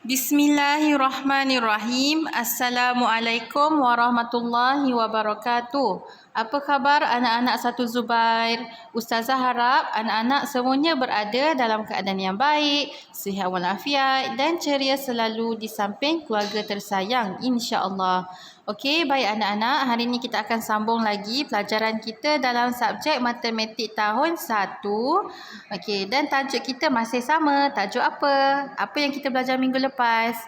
Bismillahirrahmanirrahim. Assalamualaikum warahmatullahi wabarakatuh. Apa khabar anak-anak satu Zubair? Ustazah harap anak-anak semuanya berada dalam keadaan yang baik, sihat walafiat dan ceria selalu di samping keluarga tersayang, insya-Allah. Okey, baik anak-anak, hari ini kita akan sambung lagi pelajaran kita dalam subjek matematik tahun 1. Okey, dan tajuk kita masih sama. Tajuk apa? Apa yang kita belajar minggu lepas?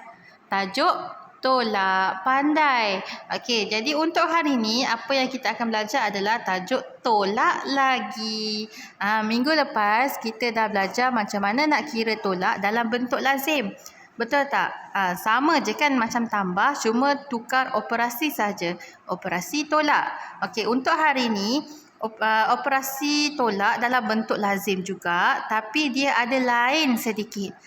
Tajuk tolak pandai. Okey, jadi untuk hari ini apa yang kita akan belajar adalah tajuk tolak lagi. Minggu lepas kita dah belajar macam mana nak kira tolak dalam bentuk lazim. Betul tak? Sama je kan macam tambah, cuma tukar operasi saja. Operasi tolak. Okey, untuk hari ini operasi tolak dalam bentuk lazim juga, tapi dia ada lain sedikit.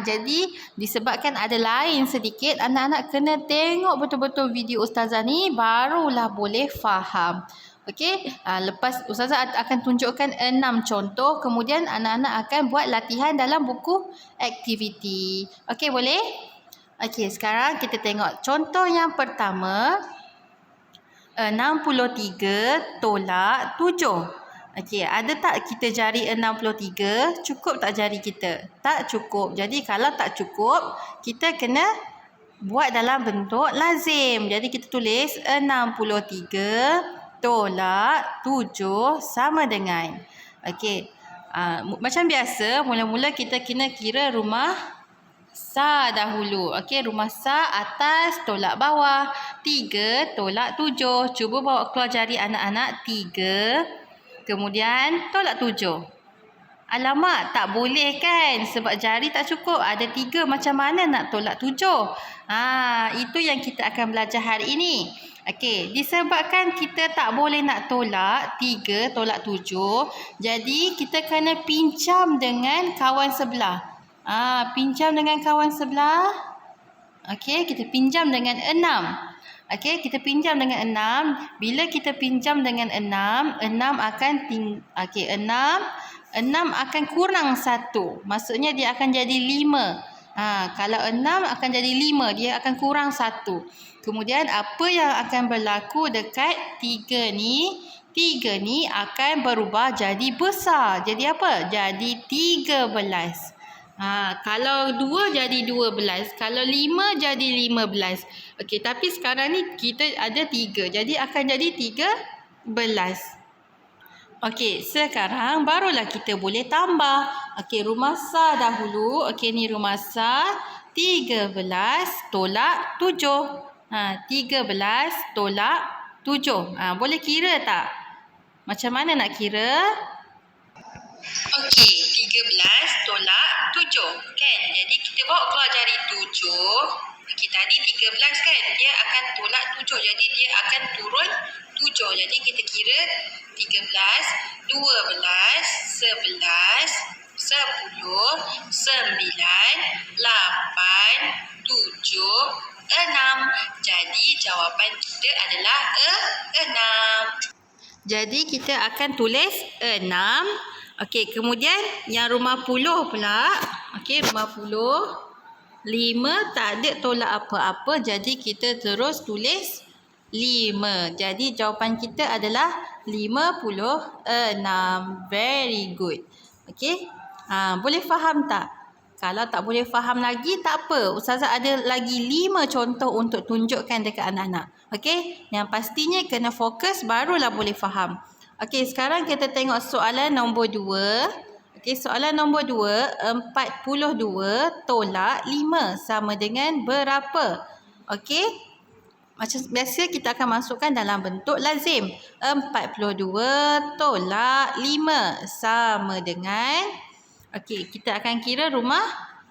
Jadi disebabkan ada lain sedikit, anak-anak kena tengok betul-betul video ustazah ni barulah boleh faham. Okey, lepas ustazah akan tunjukkan 6 contoh, kemudian anak-anak akan buat latihan dalam buku aktiviti. Okey, boleh? Okey, sekarang kita tengok contoh yang pertama. 63 tolak 7. Okey, ada tak kita jari 63? Cukup tak jari kita? Tak cukup. Jadi kalau tak cukup, kita kena buat dalam bentuk lazim. Jadi kita tulis 63 tolak 7 sama dengan. Okey. Macam biasa, mula-mula kita kena kira rumah sa dahulu. Okey, rumah sa atas tolak bawah. 3 tolak 7. Cuba bawa keluar jari anak-anak. 3. Kemudian tolak 7. Alamak, tak boleh kan? Sebab jari tak cukup. Ada 3, macam mana nak tolak 7? Itu yang kita akan belajar hari ini. Okey, disebabkan kita tak boleh nak tolak 3 tolak 7, jadi kita kena pinjam dengan kawan sebelah. Pinjam dengan kawan sebelah. Okey, kita pinjam dengan 6. Okey, kita pinjam dengan 6. Bila kita pinjam dengan 6, 6 akan 6 akan kurang 1. Maksudnya dia akan jadi 5. Kalau 6 akan jadi 5, dia akan kurang 1. Kemudian apa yang akan berlaku dekat 3 ni? 3 ni akan berubah jadi besar. Jadi apa? Jadi 13. Kalau 2 jadi 12. Kalau 5 jadi 15. Okey, tapi sekarang ni kita ada 3. Jadi akan jadi 13. Okey, sekarang barulah kita boleh tambah. Okey, rumah sa dahulu. Okey, ni rumah sa. 13 tolak 7. 13 tolak 7. Boleh kira tak? Macam mana nak kira? Okey, 13 tolak 7 kan? Jadi kita bawa keluar jari 7. Okey, tadi 13 kan? Dia akan tolak 7. Jadi dia akan turun 7. Jadi kita kira 13, 12, 11, 10, 9, 8, 7, 6. Jadi jawapan kita adalah 6. Jadi kita akan tulis 6. Okey, kemudian yang rumah puluh pula. Okey, rumah puluh. 5 tak ada tolak apa-apa. Jadi kita terus tulis 5. Jadi jawapan kita adalah 56. Very good. Okey. Boleh faham tak? Kalau tak boleh faham lagi, tak apa. Ustazah ada lagi 5 contoh untuk tunjukkan dekat anak-anak. Okey. Yang pastinya kena fokus barulah boleh faham. Okey, sekarang kita tengok soalan nombor 2. Okey, soalan nombor 2. 42 tolak 5 sama dengan berapa? Okey. Macam biasa kita akan masukkan dalam bentuk lazim. 42 tolak 5 sama dengan. Okey, kita akan kira rumah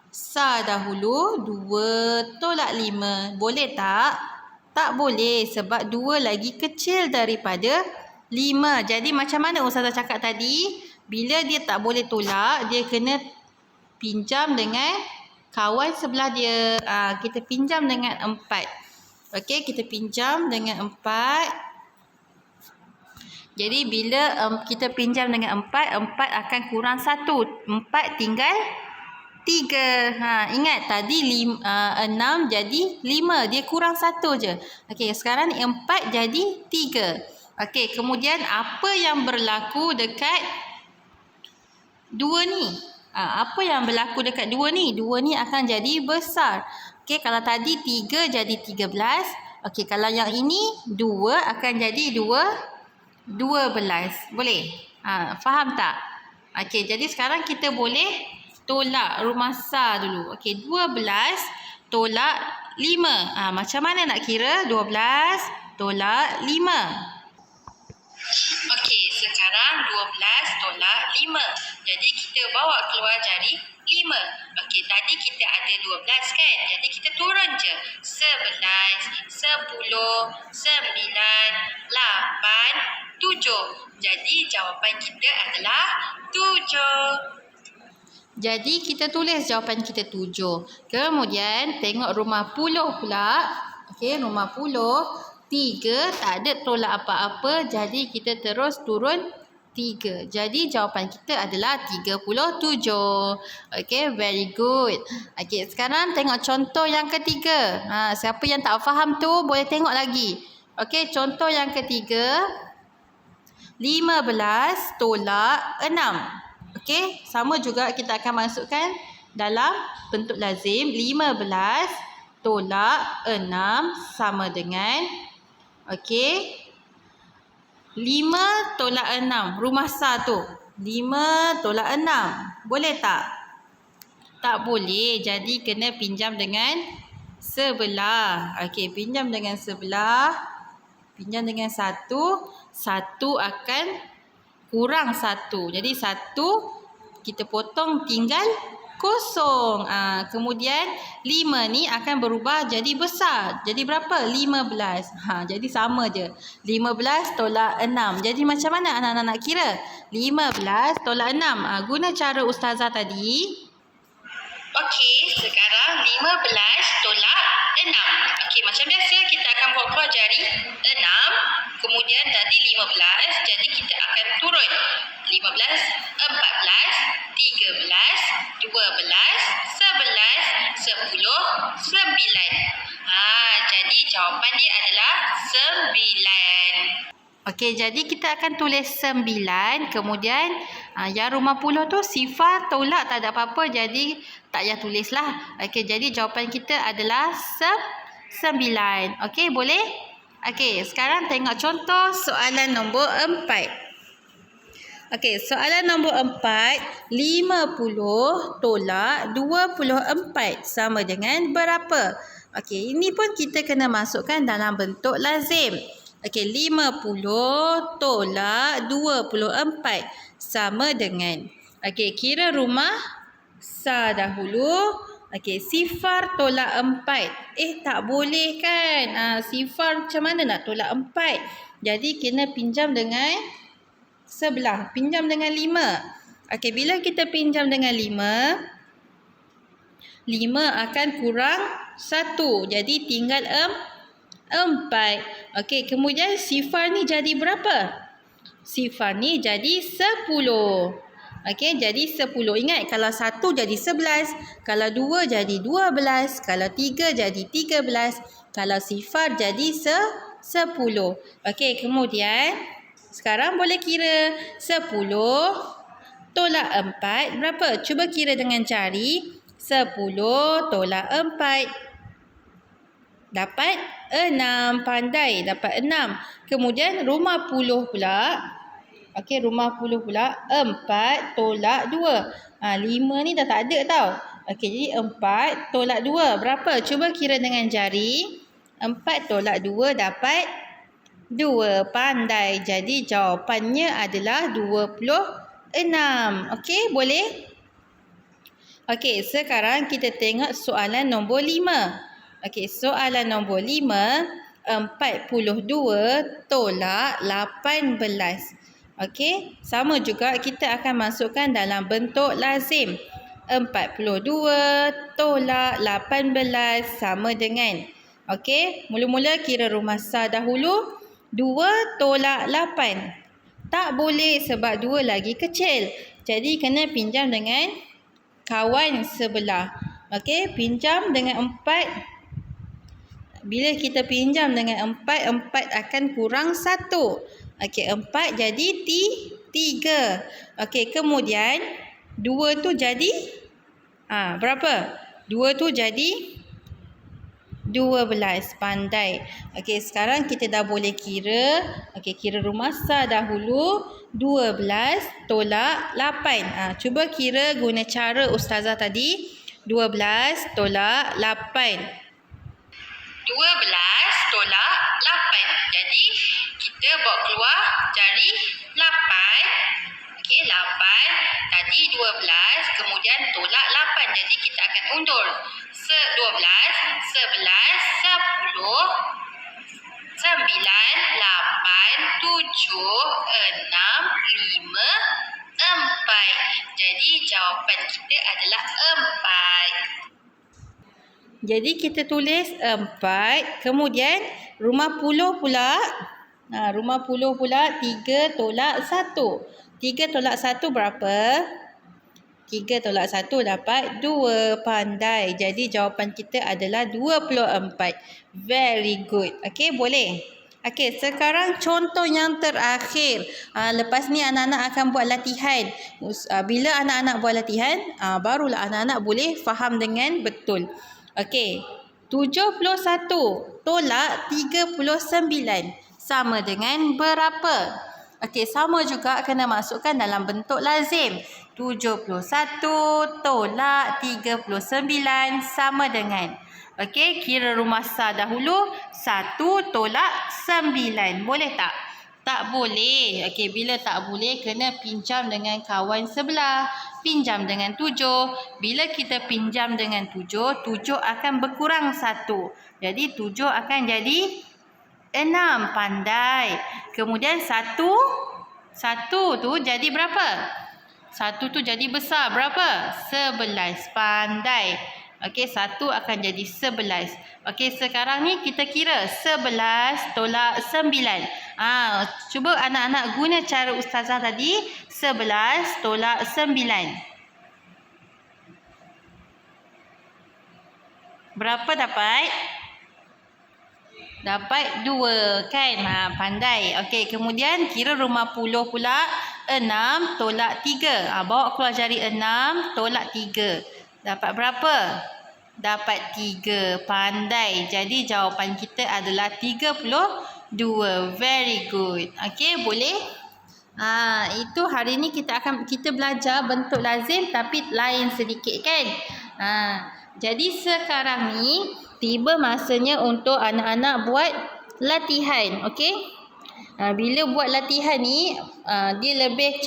sa dahulu. 2 tolak 5. Boleh tak? Tak boleh sebab 2 lagi kecil daripada 5. Jadi macam mana ustazah cakap tadi? Bila dia tak boleh tolak, dia kena pinjam dengan kawan sebelah dia. Kita pinjam dengan 4. Okey, kita pinjam dengan 4. Jadi bila kita pinjam dengan 4, 4 akan kurang 1. 4 tinggal 3. Ingat tadi 6 jadi 5. Dia kurang 1 je. Okey, sekarang ni 4 jadi 3. Okey, kemudian apa yang berlaku dekat 2 ni? Apa yang berlaku dekat 2 ni? 2 ni akan jadi besar. Okey, kalau tadi 3 jadi 13. Okey, kalau yang ini 2 akan jadi 12. Boleh? Faham tak? Okey, jadi sekarang kita boleh tolak rumah sah dulu. Okey, 12 tolak 5. Macam mana nak kira? 12 tolak 5. Okey, sekarang 12 tolak 5. Jadi kita bawa keluar jari 5. Okey, tadi kita ada 12 kan? Jadi kita turun je. 11, 10, 9, 8, 7. Jadi jawapan kita adalah 7. Jadi kita tulis jawapan kita 7. Kemudian tengok rumah puluh pula. Okey, rumah puluh. 3 tak ada tolak apa-apa. Jadi kita terus turun 3. Jadi jawapan kita adalah 37. Okey, very good. Okey, sekarang tengok contoh yang ketiga. Siapa yang tak faham tu boleh tengok lagi. Okey, contoh yang ketiga. 15 tolak 6. Okey, sama juga kita akan masukkan dalam bentuk lazim. 15 tolak 6 sama dengan, okey, 5 tolak 6. Rumah sah tu. 5 tolak 6. Boleh tak? Tak boleh. Jadi kena pinjam dengan sebelah. Okey, pinjam dengan sebelah. Pinjam dengan 1. 1 akan kurang 1. Jadi 1 kita potong tinggal kosong. Kemudian 5 ni akan berubah jadi besar. Jadi berapa? 15. Jadi sama je. 15 tolak 6. Jadi macam mana anak-anak nak kira? 15 tolak 6. Guna cara ustazah tadi. Okey, sekarang 15 tolak 6. Okey, macam biasa kita akan bawa keluar jari 6. Kemudian tadi 15. Jadi kita akan turun 15, 14, 13, 12, 11, 10, 9. Jadi jawapan dia adalah 9. Okey, jadi kita akan tulis 9. Kemudian yang rumah puluh tu sifar tolak tak ada apa-apa. Jadi tak payah tulislah. Okey, jadi jawapan kita adalah 9. Okey, boleh? Okey, sekarang tengok contoh soalan nombor 4. Okey, soalan nombor 4. 50 tolak 24 sama dengan berapa? Okey, ini pun kita kena masukkan dalam bentuk lazim. Okey, 50 tolak 24 sama dengan. Okey, kira rumah sah dahulu. Okey, sifar tolak 4. Tak boleh kan? Sifar macam mana nak tolak 4? Jadi kena pinjam dengan sebelah. Pinjam dengan 5. Okey, bila kita pinjam dengan 5, 5 akan kurang 1. Jadi tinggal 4. Okey, kemudian sifar ni jadi berapa? Sifar ni jadi 10. Okey, jadi 10. Ingat, kalau 1 jadi 11. Kalau 2 jadi 12. Kalau 3 jadi 13. Kalau sifar jadi 10. Okey, kemudian sekarang boleh kira 10 tolak 4 berapa? Cuba kira dengan jari. 10 tolak 4. Dapat 6. Pandai, dapat 6. Kemudian rumah puluh pula. Okey, rumah puluh pula. 4 tolak 2. 5 ni dah tak ada tau. Okey, jadi 4 tolak 2. Berapa? Cuba kira dengan jari. 4 tolak 2 dapat 2. Pandai. Jadi jawapannya adalah 26. Okey, boleh? Okey, sekarang kita tengok soalan nombor 5. Okey, soalan nombor 5. 42 tolak 18. Okey, sama juga kita akan masukkan dalam bentuk lazim. 42 tolak 18 sama dengan. Okey, mula-mula kira rumah sah dahulu. 2 tolak 8. Tak boleh sebab 2 lagi kecil. Jadi kena pinjam dengan kawan sebelah. Okey, pinjam dengan 4. Bila kita pinjam dengan 4, 4 akan kurang 1. Okey, 4 jadi 3. Okey, kemudian 2 tu jadi berapa? 2 tu jadi 12. Pandai. Okey, sekarang kita dah boleh kira. Okey, kira rumah sah dahulu. 12 tolak 8. Cuba kira guna cara ustazah tadi. 12 tolak 8. 12 tolak 8. Jadi, kita bawa keluar jari 8. Okey, 8. Tadi 12. Kemudian tolak 8. Jadi, kita akan undur. 12, 11, 10, 9, 8, 7, 6, 5, 4. Jadi jawapan kita adalah 4. Jadi kita tulis 4. Kemudian rumah puluh pula. Rumah puluh pula 3 tolak 1. 3 tolak 1 berapa? 3 tolak 1 dapat 2. Pandai. Jadi jawapan kita adalah 24. Very good. Okey, boleh? Okey, sekarang contoh yang terakhir. Lepas ni anak-anak akan buat latihan. Bila anak-anak buat latihan, barulah anak-anak boleh faham dengan betul. Okey, 71 tolak 39 sama dengan berapa? Okey, sama juga kena masukkan dalam bentuk lazim. 71 tolak 39 sama dengan. Okey, kira rumah sah dahulu. 1 tolak 9. Boleh tak? Tak boleh. Okey, bila tak boleh, kena pinjam dengan kawan sebelah. Pinjam dengan 7. Bila kita pinjam dengan 7, 7 akan berkurang 1. Jadi 7 akan jadi 6. Pandai. Kemudian 1 tu jadi berapa? 1 tu jadi besar. Berapa? 11. Pandai. Okey, 1 akan jadi 11. Okey, sekarang ni kita kira 11 tolak 9. Cuba anak-anak guna cara ustazah tadi. 11 tolak 9. Berapa dapat? Dapat 2 kan? Pandai. Okey, kemudian kira rumah puluh pula. 6 tolak 3. Bawa keluar jari 6 tolak 3. Dapat berapa? Dapat 3. Pandai. Jadi jawapan kita adalah 32. Very good. Okey, boleh? Itu hari ni kita belajar bentuk lazim tapi lain sedikit kan? Jadi sekarang ni tiba masanya untuk anak-anak buat latihan. Okey? Bila buat latihan ni, dia lebih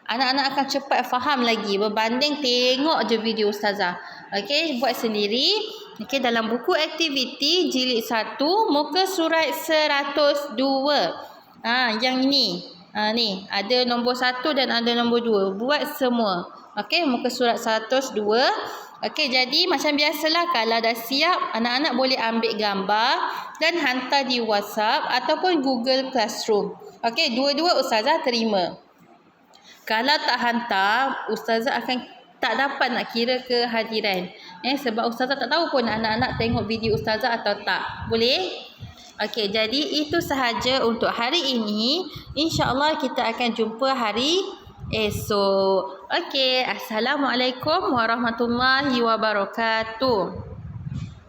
anak-anak akan cepat faham lagi berbanding tengok je video ustazah. Okey, buat sendiri. Okey, dalam buku aktiviti jilid 1 muka surat 102. Yang ini. Ni ada nombor 1 dan ada nombor 2. Buat semua. Okey, muka surat 102. Okey, jadi macam biasalah kalau dah siap, anak-anak boleh ambil gambar dan hantar di WhatsApp ataupun Google Classroom. Okey, dua-dua ustazah terima. Kalau tak hantar, ustazah akan tak dapat nak kira kehadiran. Sebab ustazah tak tahu pun anak-anak tengok video ustazah atau tak. Boleh? Okey, jadi itu sahaja untuk hari ini. InsyaAllah kita akan jumpa hari esok. Okey, Assalamualaikum warahmatullahi wabarakatuh.